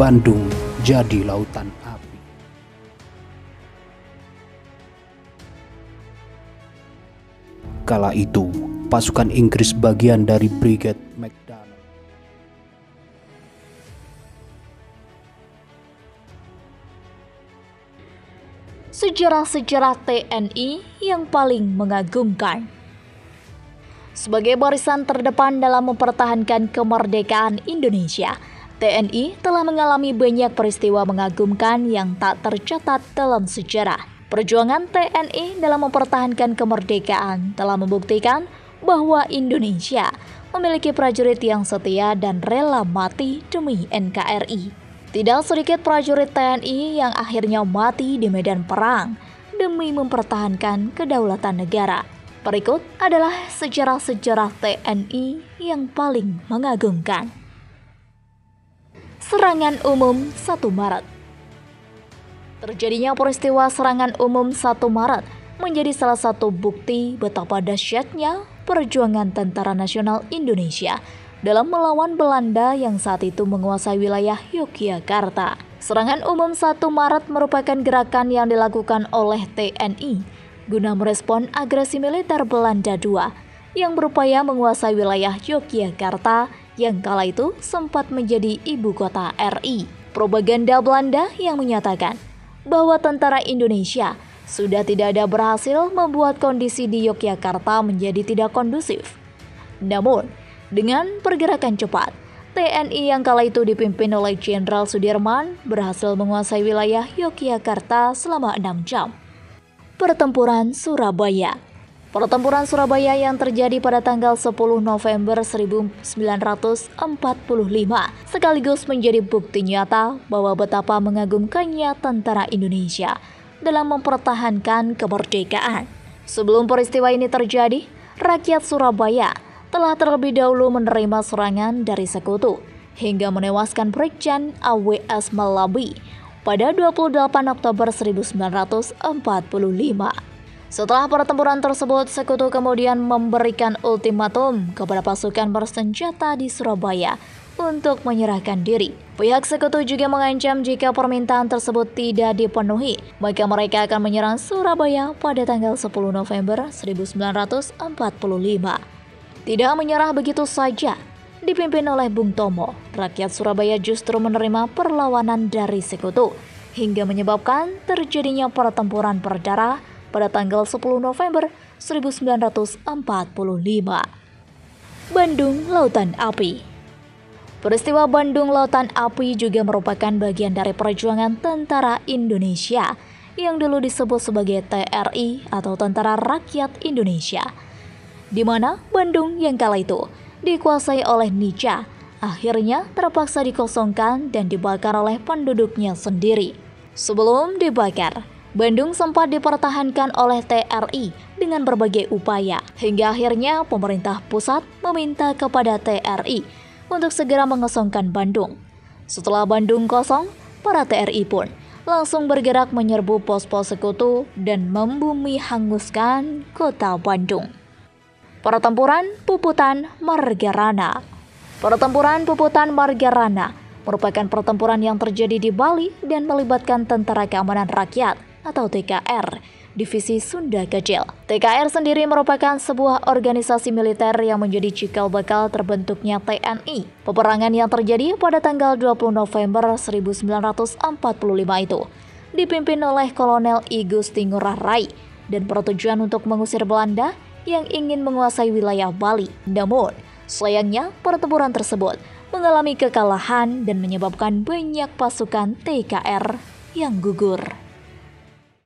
Bandung jadi lautan api. Kala itu, pasukan Inggris bagian dari Brigade Macdonald sejarah-sejarah TNI yang paling mengagumkan. Sebagai barisan terdepan dalam mempertahankan kemerdekaan Indonesia, TNI telah mengalami banyak peristiwa mengagumkan yang tak tercatat dalam sejarah. Perjuangan TNI dalam mempertahankan kemerdekaan telah membuktikan bahwa Indonesia memiliki prajurit yang setia dan rela mati demi NKRI. Tidak sedikit prajurit TNI yang akhirnya mati di medan perang demi mempertahankan kedaulatan negara. Berikut adalah sejarah-sejarah TNI yang paling mengagumkan. Serangan umum 1 Maret. Terjadinya peristiwa serangan umum 1 Maret menjadi salah satu bukti betapa dahsyatnya perjuangan Tentara Nasional Indonesia dalam melawan Belanda yang saat itu menguasai wilayah Yogyakarta. Serangan umum 1 Maret merupakan gerakan yang dilakukan oleh TNI guna merespon agresi militer Belanda II yang berupaya menguasai wilayah Yogyakarta yang kala itu sempat menjadi ibu kota RI. Propaganda Belanda yang menyatakan bahwa tentara Indonesia sudah tidak ada berhasil membuat kondisi di Yogyakarta menjadi tidak kondusif. Namun, dengan pergerakan cepat, TNI yang kala itu dipimpin oleh Jenderal Sudirman berhasil menguasai wilayah Yogyakarta selama 6 jam. Pertempuran Surabaya. Pertempuran Surabaya yang terjadi pada tanggal 10 November 1945 sekaligus menjadi bukti nyata bahwa betapa mengagumkannya tentara Indonesia dalam mempertahankan kemerdekaan. Sebelum peristiwa ini terjadi, rakyat Surabaya telah terlebih dahulu menerima serangan dari sekutu hingga menewaskan Brigjen AWS Malabi pada 28 Oktober 1945. Setelah pertempuran tersebut, sekutu kemudian memberikan ultimatum kepada pasukan bersenjata di Surabaya untuk menyerahkan diri. Pihak sekutu juga mengancam jika permintaan tersebut tidak dipenuhi, maka mereka akan menyerang Surabaya pada tanggal 10 November 1945. Tidak menyerah begitu saja, dipimpin oleh Bung Tomo, rakyat Surabaya justru menerima perlawanan dari sekutu, hingga menyebabkan terjadinya pertempuran berdarah pada tanggal 10 November 1945. Bandung Lautan Api. Peristiwa Bandung Lautan Api juga merupakan bagian dari perjuangan tentara Indonesia yang dulu disebut sebagai TRI atau Tentara Rakyat Indonesia, di mana Bandung yang kala itu dikuasai oleh Nica akhirnya terpaksa dikosongkan dan dibakar oleh penduduknya sendiri. Sebelum dibakar, Bandung sempat dipertahankan oleh TRI dengan berbagai upaya, hingga akhirnya pemerintah pusat meminta kepada TRI untuk segera mengosongkan Bandung. Setelah Bandung kosong, para TRI pun langsung bergerak menyerbu pos-pos sekutu dan membumi hanguskan kota Bandung. Pertempuran Puputan Margarana. Pertempuran Puputan Margarana merupakan pertempuran yang terjadi di Bali dan melibatkan Tentara Keamanan Rakyat atau TKR, Divisi Sunda Kecil. TKR sendiri merupakan sebuah organisasi militer yang menjadi cikal bakal terbentuknya TNI. Peperangan yang terjadi pada tanggal 20 November 1945 itu dipimpin oleh Kolonel I Gusti Ngurah Rai dan bertujuan untuk mengusir Belanda yang ingin menguasai wilayah Bali. Namun, sayangnya pertempuran tersebut mengalami kekalahan dan menyebabkan banyak pasukan TKR yang gugur.